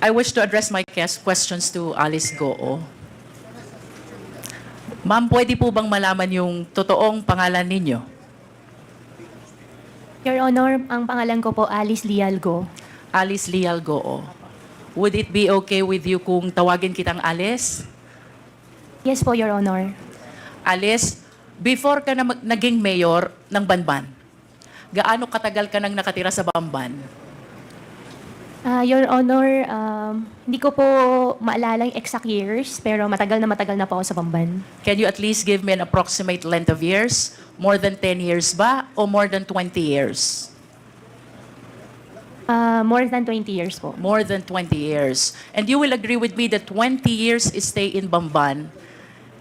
I wish to address my questions to Alice Goo. Ma'am, pwede po bang malaman yung totoong pangalan ninyo? Your Honor, ang pangalan ko po Alice Lialgo. Alice Lial Goo. Would it be okay with you kung tawagin kitang Alice? Yes po, Your Honor. Alice, before ka na naging mayor ng Banban, gaano katagal ka nang nakatira sa Bamban? Your Honor, hindi ko po maalala yung exact years, pero matagal na po ako sa Bamban. Can you at least give me an approximate length of years? More than 10 years ba o more than 20 years? More than 20 years po. More than 20 years. And you will agree with me that 20 years stay in Bamban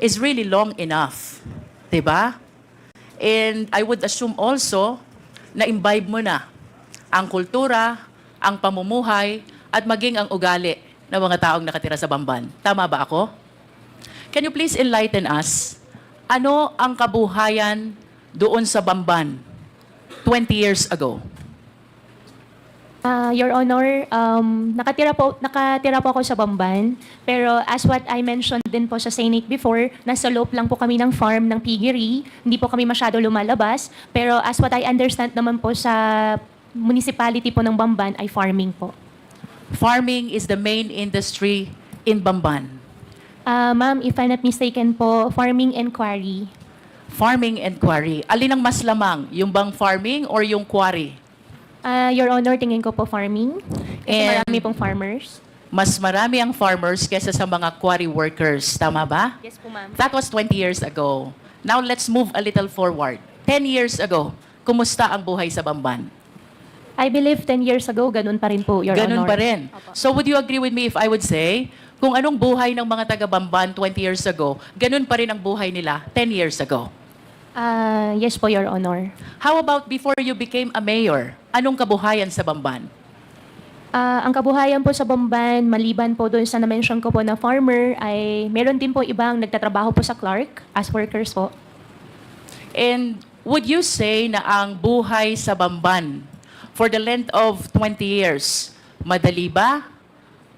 is really long enough. Diba? And I would assume also na imbibe mo na ang kultura, ang pamumuhay, at maging ang ugali ng mga taong nakatira sa Bamban. Tama ba ako? Can you please enlighten us? Ano ang kabuhayan doon sa Bamban 20 years ago? Your Honor, nakatira po ako sa Bamban, pero as what I mentioned din po sa Senate before, nasa loob lang po kami ng farm ng piggery, hindi po kami masyado lumalabas, pero as what I understand naman po sa municipality po ng Bamban ay farming po. Farming is the main industry in Bamban. Ma'am, if I'm not mistaken po, farming and quarry. Farming and quarry. Alin ang mas lamang? Yung bang farming or yung quarry? Your Honor, tingin ko po farming. Kasi And marami pong farmers. mas marami ang farmers kesa sa mga quarry workers. Tama ba? Yes po, ma'am. That was 20 years ago. Now let's move a little forward. 10 years ago, kumusta ang buhay sa Bamban? I believe 10 years ago, ganun pa rin po, Your Ganun Honor. pa rin. Opo. So would you agree with me if I would say, kung anong buhay ng mga taga-Bamban 20 years ago, ganun pa rin ang buhay nila 10 years ago? Yes po, Your Honor. How about before you became a mayor? Anong kabuhayan sa Bamban? Ang kabuhayan po sa Bamban, maliban po doon sa na-mention ko po na farmer, ay meron din po ibang nagtatrabaho po sa Clark as workers po. And would you say na ang buhay sa Bamban for the length of 20 years, madali ba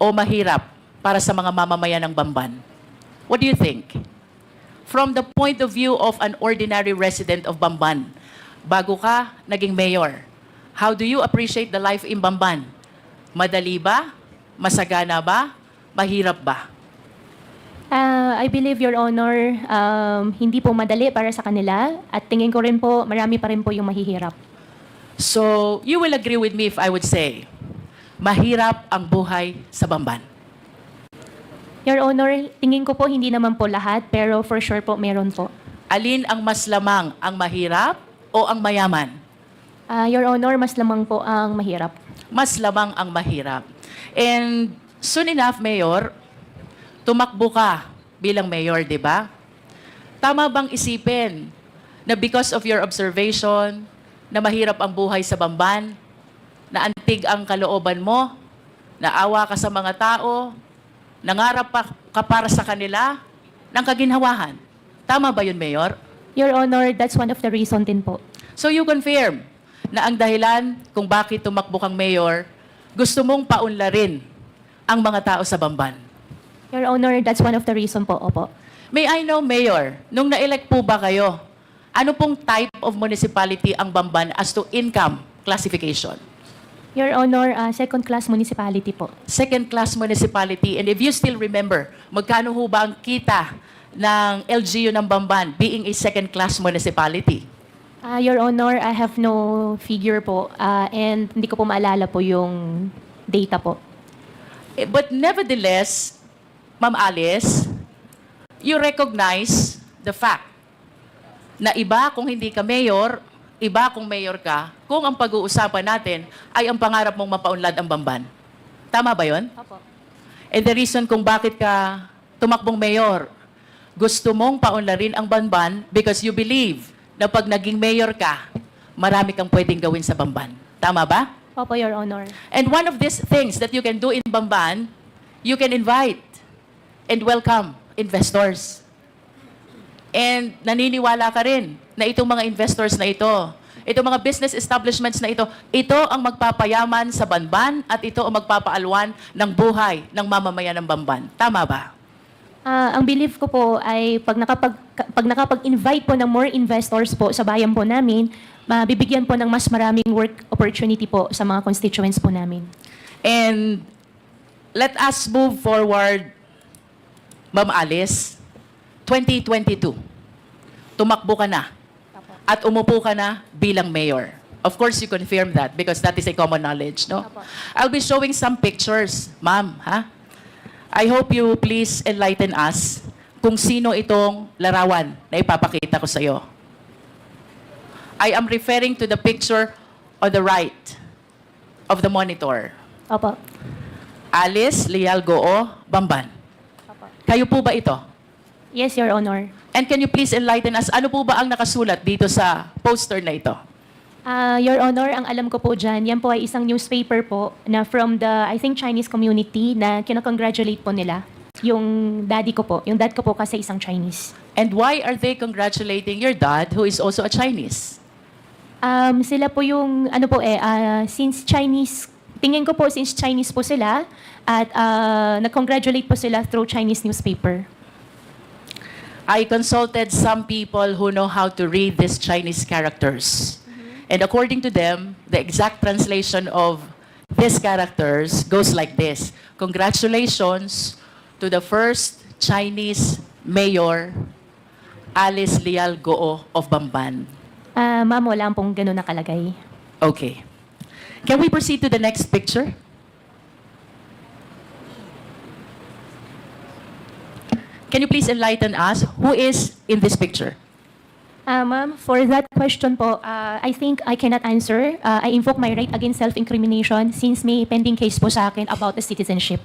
o mahirap para sa mga mamamayan ng Bamban? What do you think? From the point of view of an ordinary resident of Bamban, bago ka naging mayor, how do you appreciate the life in Bamban? Madali ba? Masagana ba? Mahirap ba? I believe, Your Honor, hindi po madali para sa kanila at tingin ko rin po, marami pa rin po yung mahihirap. So, you will agree with me if I would say, mahirap ang buhay sa Bamban. Your Honor, tingin ko po hindi naman po lahat, pero for sure po meron po. Alin ang mas lamang, ang mahirap o ang mayaman? Your Honor, mas lamang po ang mahirap. Mas lamang ang mahirap. And soon enough, Mayor, tumakbo ka bilang mayor, di ba? Tama bang isipin na because of your observation, na mahirap ang buhay sa Bamban, na antig ang kalooban mo, naawa ka sa mga tao, nangarap ka para sa kanila, ng kaginhawahan? Tama ba yun, Mayor? Your Honor, that's one of the reason din po. So you confirm na ang dahilan kung bakit tumakbo kang mayor, gusto mong paunlarin ang mga tao sa Bamban. Your Honor, that's one of the reason po, opo. May I know, Mayor, nung na-elect po ba kayo, ano pong type of municipality ang Bamban as to income classification? Your Honor, second-class municipality po. Second-class municipality. And if you still remember, magkano ho ba ang kita ng LGU ng Bamban being a second-class municipality? Your Honor, I have no figure po and hindi ko po maalala po yung data po. But nevertheless, Ma'am Alice, you recognize the fact na iba kung hindi ka mayor, iba kung mayor ka, kung ang pag-uusapan natin ay ang pangarap mong mapaunlad ang Bamban. Tama ba yun? Opo. And the reason kung bakit ka tumakbong mayor, gusto mong paunlarin ang Bamban because you believe na pag naging mayor ka, marami kang pwedeng gawin sa Bamban. Tama ba? Opo, Your Honor. And one of these things that you can do in Bamban, you can invite and welcome investors. And naniniwala ka rin na itong mga investors na ito, itong mga business establishments na ito ang magpapayaman sa Banban at ito ang magpapaalwan ng buhay ng mamamayan ng Bamban. Tama ba? Ang belief ko po ay pag nakapag-invite po ng more investors po sa bayan po namin, bibigyan po ng mas maraming work opportunity po sa mga constituents po namin. And let us move forward, Ma'am Alice. 2022, tumakbo ka na at umupo ka na bilang mayor. Of course, you confirm that because that is a common knowledge, no? I'll be showing some pictures, ma'am, ha? I hope you please enlighten us kung sino itong larawan na ipapakita ko sa iyo. I am referring to the picture on the right of the monitor. Opo. Alice Leal Goo, Bamban. Opo. Kayo po ba ito? Yes, Your Honor. And can you please enlighten us, ano po ba ang nakasulat dito sa poster na ito? Your Honor, ang alam ko po dyan, yan po ay isang newspaper po na from the, I think, Chinese community na kinakongratulate po nila. Yung daddy ko po. Yung dad ko po kasi isang Chinese. And why are they congratulating your dad who is also a Chinese? Sila po yung, ano po since Chinese, tingin ko po since Chinese po sila at nag-congratulate po sila through Chinese newspaper. I consulted some people who know how to read these Chinese characters. And according to them, the exact translation of these characters goes like this. Congratulations to the first Chinese mayor, Alice Leal Goo of Bamban. Ma'am, wala pong ganun nakalagay. Okay. Can we proceed to the next picture? Can you please enlighten us who is in this picture? Ma'am, for that question po, I think I cannot answer. I invoke my right against self-incrimination since may pending case po sa akin about the citizenship.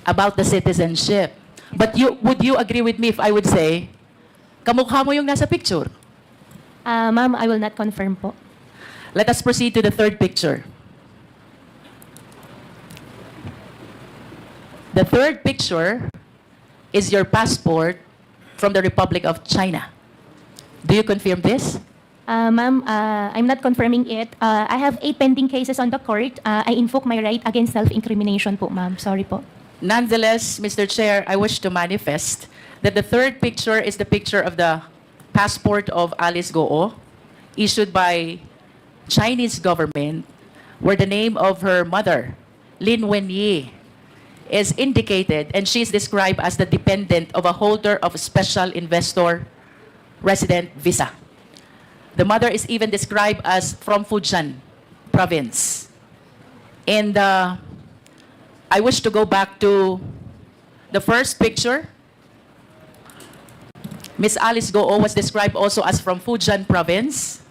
About the citizenship. But would you agree with me if I would say, kamukha mo yung nasa picture? Ma'am, I will not confirm po. Let us proceed to the third picture. The third picture is your passport from the Republic of China. Do you confirm this? Ma'am, I'm not confirming it. I have 8 pending cases on the court. I invoke my right against self-incrimination po, ma'am. Sorry po. Nonetheless, Mr. Chair, I wish to manifest that the third picture is the picture of the passport of Alice Goo, issued by Chinese government, where the name of her mother, Lin Wenyi, is indicated, and she is described as the dependent of a holder of a special investor resident visa. The mother is even described as from Fujian province. And I wish to go back to the first picture. Miss Alice Goo was described also as from Fujian province.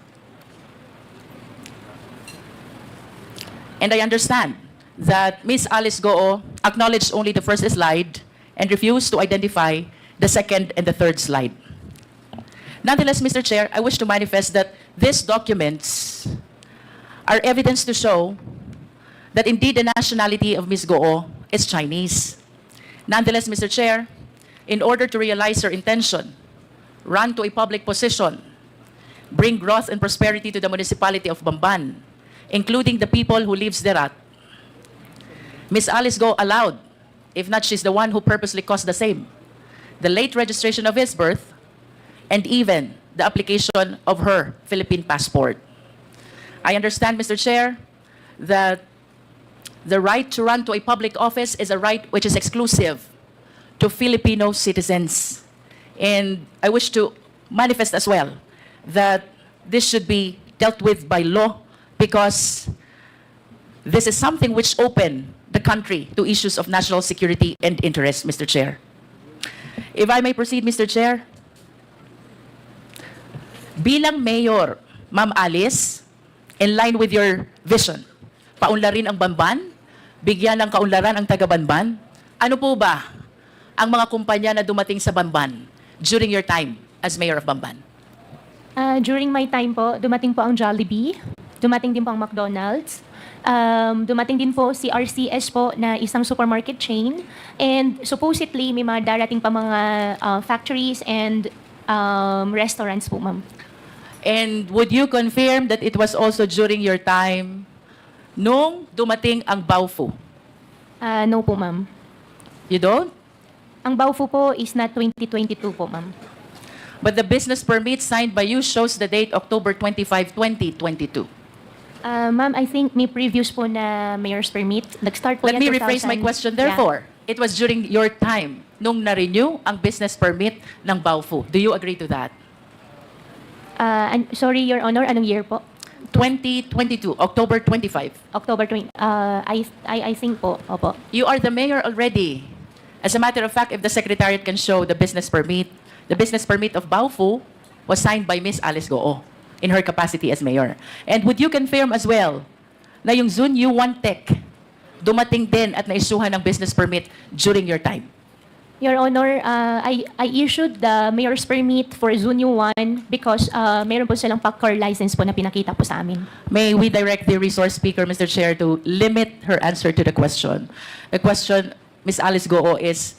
And I understand that Miss Alice Goo acknowledged only the first slide and refused to identify the second and the third slide. Nonetheless, Mr. Chair, I wish to manifest that these documents are evidence to show that indeed the nationality of Ms. Goo is Chinese. Nonetheless, Mr. Chair, in order to realize her intention, run to a public position, bring growth and prosperity to the municipality of Bamban, including the people who lives thereat, Ms. Alice Goo allowed, if not she's the one who purposely caused the same, the late registration of his birth, and even the application of her Philippine passport. I understand, Mr. Chair, that the right to run to a public office is a right which is exclusive to Filipino citizens. And I wish to manifest as well that this should be dealt with by law because this is something which open the country to issues of national security and interest, Mr. Chair. If I may proceed, Mr. Chair. Bilang mayor, Ma'am Alice, in line with your vision, paunlarin ang Bamban, bigyan ng kaunlaran ang taga-Bamban, ano po ba ang mga kumpanya na dumating sa Bamban during your time as mayor of Bamban? During my time po, dumating po ang Jollibee, dumating din po ang McDonald's, dumating din po si RCS po na isang supermarket chain, and supposedly may mga darating pa mga factories and restaurants po, ma'am. And would you confirm that it was also during your time nung dumating ang Baofu? No po, ma'am. You don't? Ang Baofu po is not 2022 po, ma'am. But the business permit signed by you shows the date October 25, 2022. Ma'am, I think may previous po na mayor's permit. Nag-start po Let yan me rephrase my 2000. question. Yeah. Therefore, it was during your time nung na-renew ang business permit ng Baofu. Do you agree to that? Sorry, Your Honor, anong year po? 2022, October 25. October 20. I think po, opo. You are the mayor already. As a matter of fact, if the secretariat can show the business permit of Baofu was signed by Miss Alice Goo in her capacity as mayor. And would you confirm as well na yung Zunyu One Tech dumating din at naisuhan ng business permit during your time? Your Honor, I issued the mayor's permit for Zunyu 1 because meron po silang PACCOR license po na pinakita po sa amin. May we direct the resource speaker, Mr. Chair, to limit her answer to the question. The question, Ms. Alice Goo, is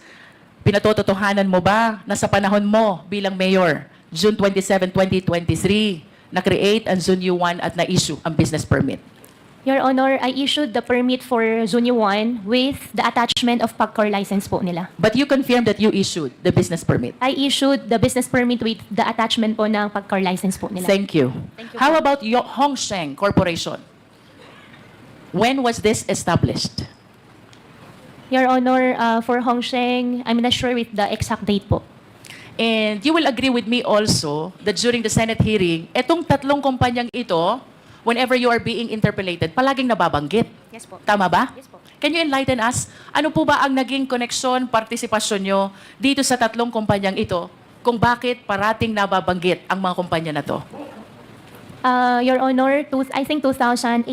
pinatototohanan mo ba na sa panahon mo bilang mayor, June 27, 2023, na-create ang Zunyu 1 at na-issue ang business permit? Your Honor, I issued the permit for Zunyu 1 with the attachment of PACCOR license po nila. But you confirmed that you issued the business permit. I issued the business permit with the attachment po ng PACCOR license po nila. Thank you. Thank you How po. about Hongsheng Corporation? When was this established? Your Honor, for Hongsheng, I'm not sure with the exact date po. And you will agree with me also that during the Senate hearing, etong tatlong kumpanyang ito, whenever you are being interpellated, palaging nababanggit. Yes po. Tama ba? Yes po. Can you enlighten us? Ano po ba ang naging koneksyon, partisipasyon nyo dito sa tatlong kumpanyang ito kung bakit parating nababanggit ang mga kumpanya na to? Your Honor, I think 2018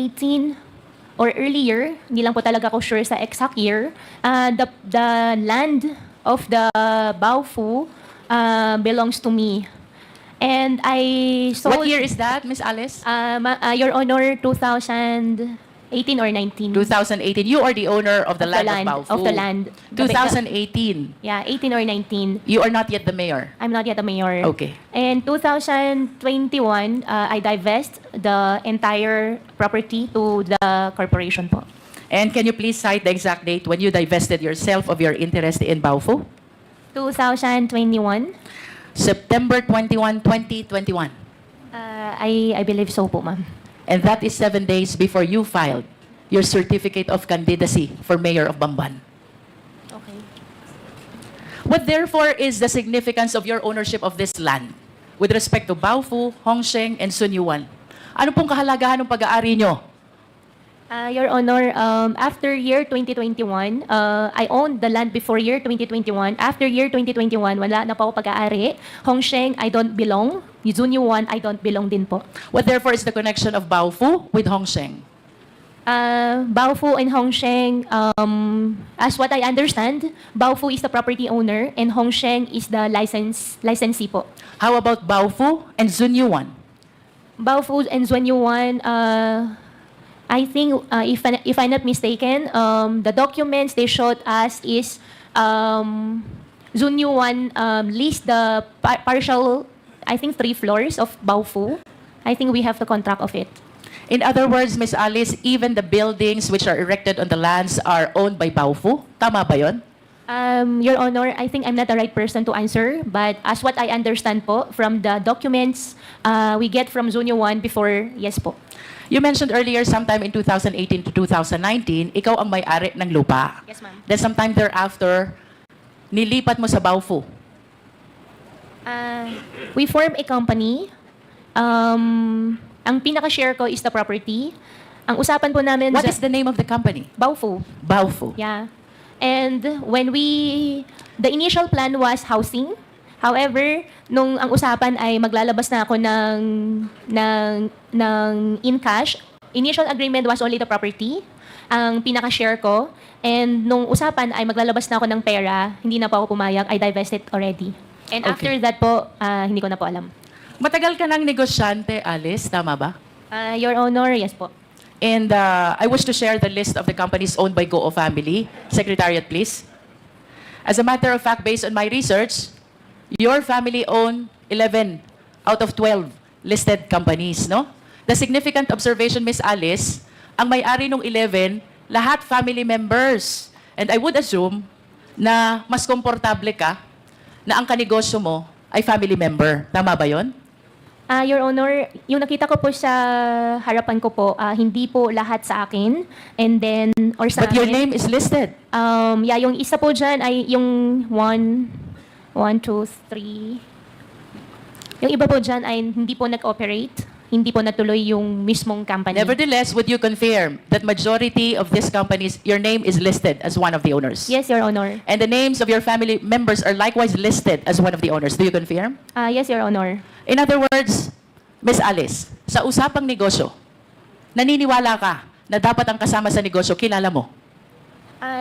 or earlier, hindi lang po talaga ako sure sa exact year, the land of the Baofu belongs to me. And I sold... What year is that, Miss Alice? Your Honor, 2018 or 19. 2018. You are the owner of the Of the land land, of Baofu. of the land. 2018. Yeah, 18 or 19. You are not yet the mayor. I'm not yet a mayor. Okay. In 2021, I divest the entire property to the corporation po. And can you please cite the exact date when you divested yourself of your interest in Baofu? 2021, September 21, 2021. I believe so po, ma'am. And that is 7 days before you filed your certificate of candidacy for mayor of Bamban. Okay. What therefore is the significance of your ownership of this land with respect to Baofu, Hongsheng, and Sunyuan? Ano pong kahalagahan ng pag-aari nyo? Your Honor, after year 2021, I owned the land before year 2021. After year 2021, wala na po ako pag-aari. Hongsheng, I don't belong. Zunyu 1, I don't belong din po. What therefore is the connection of Baofu with Hongsheng? Baofu and Hongsheng, as what I understand, Baofu is the property owner and Hongsheng is the licensee po. How about Baofu and Zunyuan? Baofu and Zunyu 1, I think, if I'm not mistaken, the documents they showed us is Zunyu 1 leased the partial, I think, 3 floors of Baofu. I think we have the contract of it. In other words, Ms. Alice, even the buildings which are erected on the lands are owned by Baofu? Tama ba yun? Your Honor, I think I'm not the right person to answer, but as what I understand po, from the documents we get from Zunyu 1 before, yes po. You mentioned earlier, sometime in 2018 to 2019, ikaw ang may-ari ng lupa. Yes, ma'am. Then sometime thereafter, nilipat mo sa Baofu. We form a company. Ang pinaka-share ko is the property. Ang usapan po namin... What is the name of the company? Baofu. Baofu. Yeah. And when the initial plan was housing. However, nung ang usapan ay maglalabas na ako ng in cash, initial agreement was only the property, ang pinaka-share ko. And nung usapan ay maglalabas na ako ng pera, hindi na po ako pumayag, I divested already. And Okay. after that po, hindi ko na po alam. Matagal ka ng negosyante, Alice, tama ba? Your Honor, yes po. And I wish to share the list of the companies owned by Goo family. Secretariat, please. As a matter of fact, based on my research, your family owned 11 out of 12 listed companies, no? The significant observation, Miss Alice, ang may-ari ng 11, lahat family members. And I would assume na mas komportable ka na ang kanegosyo mo ay family member. Tama ba yon? Your Honor, yung nakita ko po sa harapan ko po, hindi po lahat sa akin. And then, or sa But your amin. name is listed. Yeah, yung isa po dyan ay yung 1, 2, 3. Yung iba po dyan ay hindi po nag-operate. Hindi po natuloy yung mismong company. Nevertheless, would you confirm that majority of these companies, your name is listed as one of the owners? Yes, Your Honor. And the names of your family members are likewise listed as one of the owners. Do you confirm? Yes, Your Honor. In other words, Miss Alice, sa usapang negosyo, naniniwala ka na dapat ang kasama sa negosyo, kilala mo?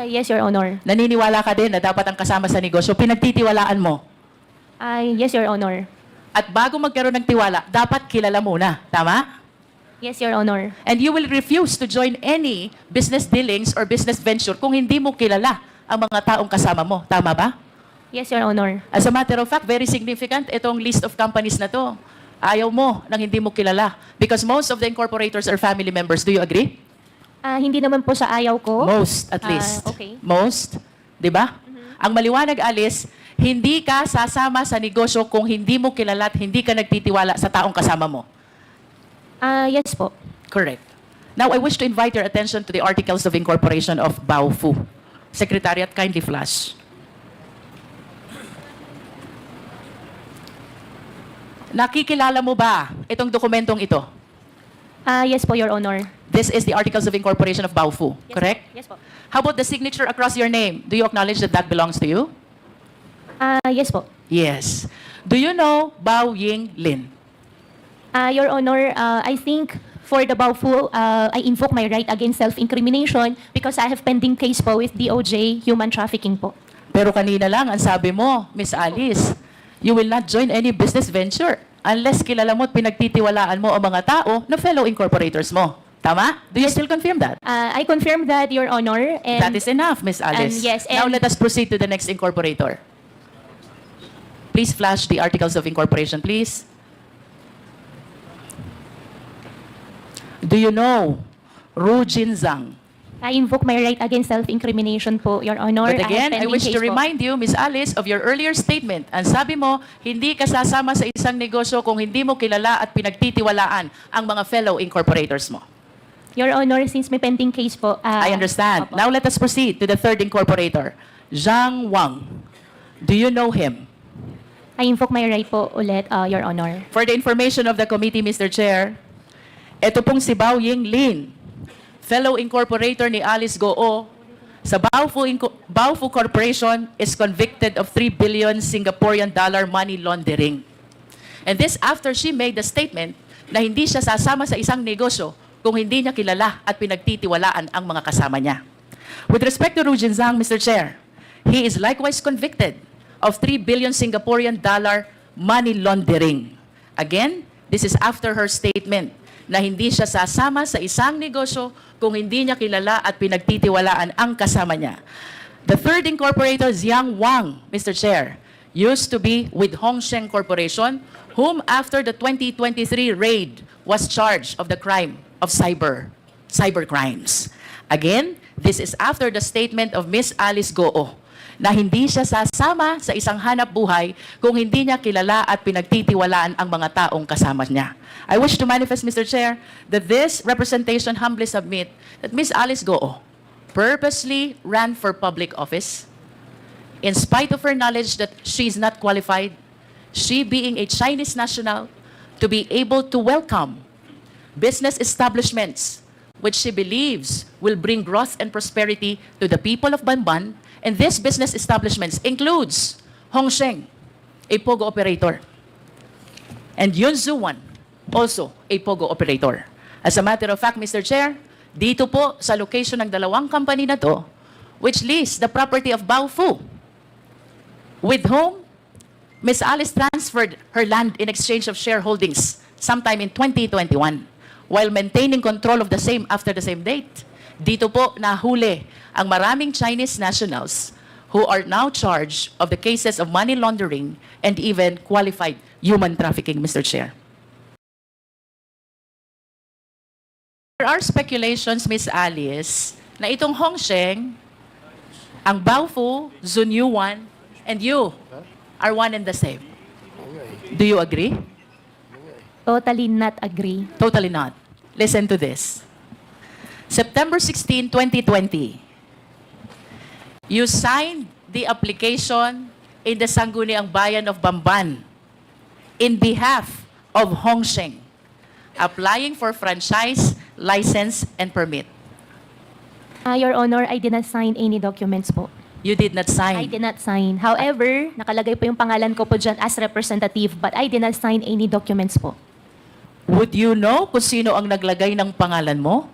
Yes, Your Honor. Naniniwala ka din na dapat ang kasama sa negosyo, pinagtitiwalaan mo? Yes, Your Honor. At bago magkaroon ng tiwala, dapat kilala muna. Tama? Yes, Your Honor. And you will refuse to join any business dealings or business venture kung hindi mo kilala ang mga taong kasama mo. Tama ba? Yes, Your Honor. As a matter of fact, very significant itong list of companies na to. Ayaw mo nang hindi mo kilala. Because most of the incorporators are family members. Do you agree? Hindi naman po sa ayaw ko. Most, at least. Okay. Most. Di ba? Ang maliwanag, Alice, hindi ka sasama sa negosyo kung hindi mo kilala at hindi ka nagtitiwala sa taong kasama mo. Yes po. Correct. Now, I wish to invite your attention to the Articles of Incorporation of Baofu. Secretariat, kindly flash. Nakikilala mo ba itong dokumentong ito? Yes po, Your Honor. This is the Articles of Incorporation of Baofu, Yes, correct? Yes po. How about the signature across your name? Do you acknowledge that that belongs to you? Yes po. Yes. Do you know Bao Ying Lin? Your Honor, I think for the Baofu, I invoke my right against self-incrimination because I have pending case po with DOJ, human trafficking po. Pero kanina lang, ang sabi mo, Miss Alice, you will not join any business venture unless kilala mo at pinagtitiwalaan mo ang mga tao na fellow incorporators mo. Tama? Do you still confirm that? I confirm that, Your Honor. And That is enough, Miss Alice. yes, Now and- let us proceed to the next incorporator. Please flash the Articles of Incorporation, please. Do you know Ru Jinzang? I invoke my right against self-incrimination po, Your Honor. But again, have I pending wish to case po. remind you, Miss Alice, of your earlier statement. Ang sabi mo, hindi ka sasama sa isang negosyo kung hindi mo kilala at pinagtitiwalaan ang mga fellow incorporators mo. Your Honor, since may pending case po. I understand. Opo. Now let us proceed to the third incorporator, Zhang Wang. Do you know him? I invoke my right po ulit, Your Honor. For the information of the committee, Mr. Chair, ito pong si Bao Ying Lin, fellow incorporator ni Alice Goo, sa Baofu Corporation is convicted of 3 billion Singaporean dollar money laundering. And this after she made the statement na hindi siya sasama sa isang negosyo kung hindi niya kilala at pinagtitiwalaan ang mga kasama niya. With respect to Ru Jinzang, Mr. Chair, he is likewise convicted of 3 billion Singaporean dollar money laundering. Again, this is after her statement na hindi siya sasama sa isang negosyo kung hindi niya kilala at pinagtitiwalaan ang kasama niya. The third incorporator, Zhang Wang, Mr. Chair, used to be with Hongsheng Corporation, whom after the 2023 raid was charged of the crime of cyber crimes. Again, this is after the statement of Miss Alice Goo na hindi siya sasama sa isang hanap buhay kung hindi niya kilala at pinagtitiwalaan ang mga taong kasama niya. I wish to manifest, Mr. Chair, that this representation humbly submit that Miss Alice Goo purposely ran for public office in spite of her knowledge that she is not qualified, she being a Chinese national, to be able to welcome business establishments which she believes will bring growth and prosperity to the people of Banban. And these business establishments includes Hongsheng, a POGO operator, and Yun Zuwan, also a POGO operator. As a matter of fact, Mr. Chair, dito po sa location ng dalawang company na to, which lease the property of Baofu, with whom Ms. Alice transferred her land in exchange of shareholdings sometime in 2021, while maintaining control of the same after the same date. Dito po nahuli ang maraming Chinese nationals who are now charged of the cases of money laundering and even qualified human trafficking, Mr. Chair. There are speculations, Miss Alice, na itong Hongsheng, ang Baofu, Zunyuan, and you are one and the same. Do you agree? Totally not agree. Totally not. Listen to this. September 16, 2020, you signed the application in the Sangguniang Bayan of Bamban in behalf of Hongsheng, applying for franchise, license, and permit. Your Honor, I did not sign any documents po. You did not sign. I did not sign. However, nakalagay po yung pangalan ko po dyan as representative, but I did not sign any documents po. Would you know kung sino ang naglagay ng pangalan mo?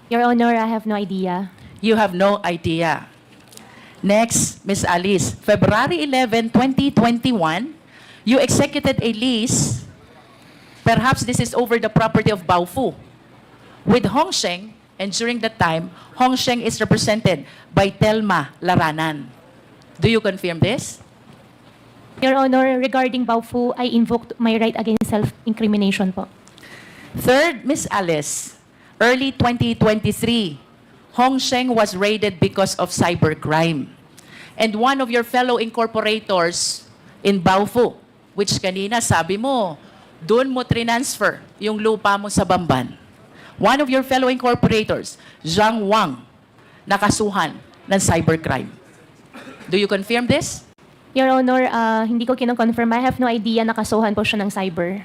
Your Honor, I have no idea. You have no idea. Next, Miss Alice, February 11, 2021, you executed a lease, perhaps this is over the property of Baofu, with Hongsheng, and during that time, Hongsheng is represented by Telma Laranan. Do you confirm this? Your Honor, regarding Baofu, I invoked my right against self-incrimination po. Third, Miss Alice, early 2023, Hongsheng was raided because of cybercrime. And one of your fellow incorporators in Baofu, which kanina sabi mo, doon mo transfer yung lupa mo sa Bamban. One of your fellow incorporators, Zhang Wang, nakasuhan ng cybercrime. Do you confirm this? Your Honor, hindi ko kino-confirm. I have no idea nakasuhan po siya ng cyber.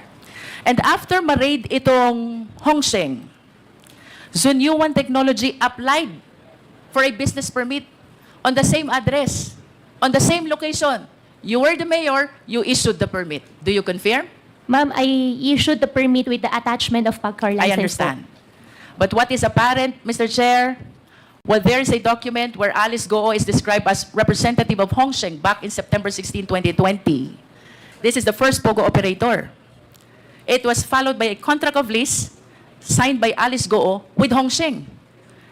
And after ma-raid itong Hongsheng, Zunyuan Technology applied for a business permit on the same address, on the same location. You were the mayor, you issued the permit. Do you confirm? Ma'am, I issued the permit with the attachment of pagcar license. I understand. But what is apparent, Mr. Chair, well, there is a document where Alice Goo is described as representative of Hongsheng back in September 16, 2020. This is the first POGO operator. It was followed by a contract of lease signed by Alice Goo with Hongsheng.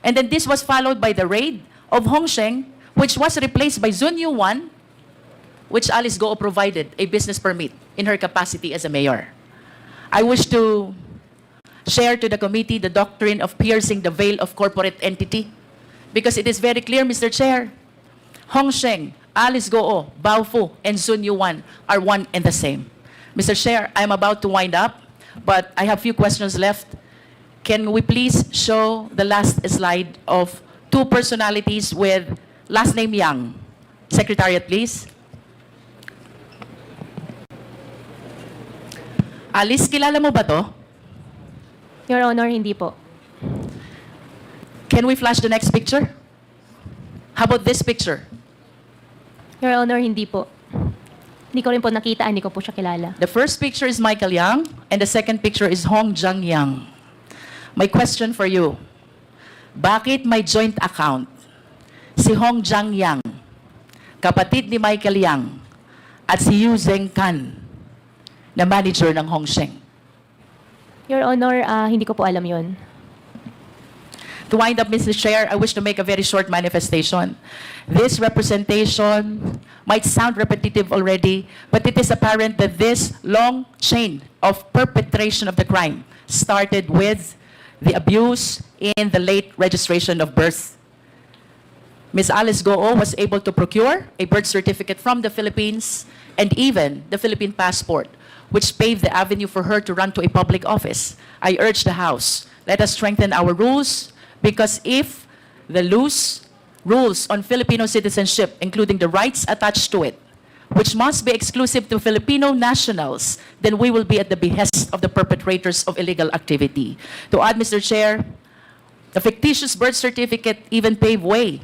And then this was followed by the raid of Hongsheng, which was replaced by Zunyuan, which Alice Goo provided a business permit in her capacity as a mayor. I wish to share to the committee the doctrine of piercing the veil of corporate entity, because it is very clear, Mr. Chair, Hongsheng, Alice Goo, Baofu, and Zunyuan are one and the same. Mr. Chair, I'm about to wind up, but I have few questions left. Can we please show the last slide of two personalities with last name Yang? Secretariat, please. Alice, kilala mo ba to? Your Honor, hindi po. Can we flash the next picture? How about this picture? Your Honor, hindi po. Hindi ko rin po nakita, hindi ko po siya kilala. The first picture is Michael Yang, and the second picture is Hong Jiang Yang. My question for you, bakit may joint account si Hong Jiang Yang, kapatid ni Michael Yang, at si Yu Zhengkan, na manager ng Hongsheng? Your Honor, hindi ko po alam yon. To wind up, Mr. Chair, I wish to make a very short manifestation. This representation might sound repetitive already, but it is apparent that this long chain of perpetration of the crime started with the abuse in the late registration of birth. Ms. Alice Goo was able to procure a birth certificate from the Philippines and even the Philippine passport, which paved the avenue for her to run to a public office. I urge the House, let us strengthen our rules, because if the loose rules on Filipino citizenship, including the rights attached to it, which must be exclusive to Filipino nationals, then we will be at the behest of the perpetrators of illegal activity. To add, Mr. Chair, the fictitious birth certificate even paved way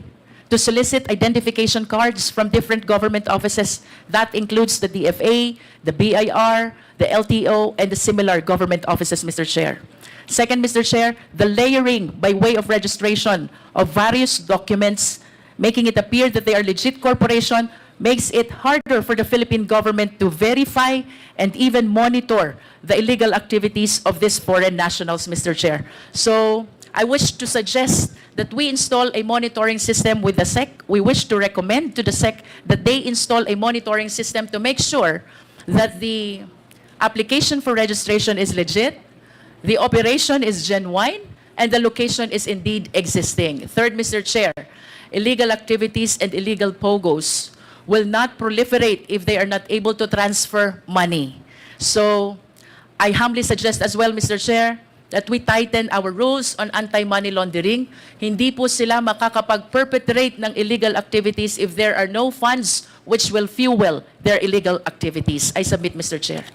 to solicit identification cards from different government offices. That includes the DFA, the BIR, the LTO, and the similar government offices, Mr. Chair. Second, Mr. Chair, the layering by way of registration of various documents, making it appear that they are legit corporation, makes it harder for the Philippine government to verify and even monitor the illegal activities of these foreign nationals, Mr. Chair. So I wish to suggest that we install a monitoring system with the SEC. We wish to recommend to the SEC that they install a monitoring system to make sure that the application for registration is legit, the operation is genuine, and the location is indeed existing. Third, Mr. Chair, illegal activities and illegal POGOs will not proliferate if they are not able to transfer money. So I humbly suggest as well, Mr. Chair, that we tighten our rules on anti-money laundering. Hindi po sila makakapag-perpetrate ng illegal activities if there are no funds which will fuel their illegal activities. I submit, Mr. Chair.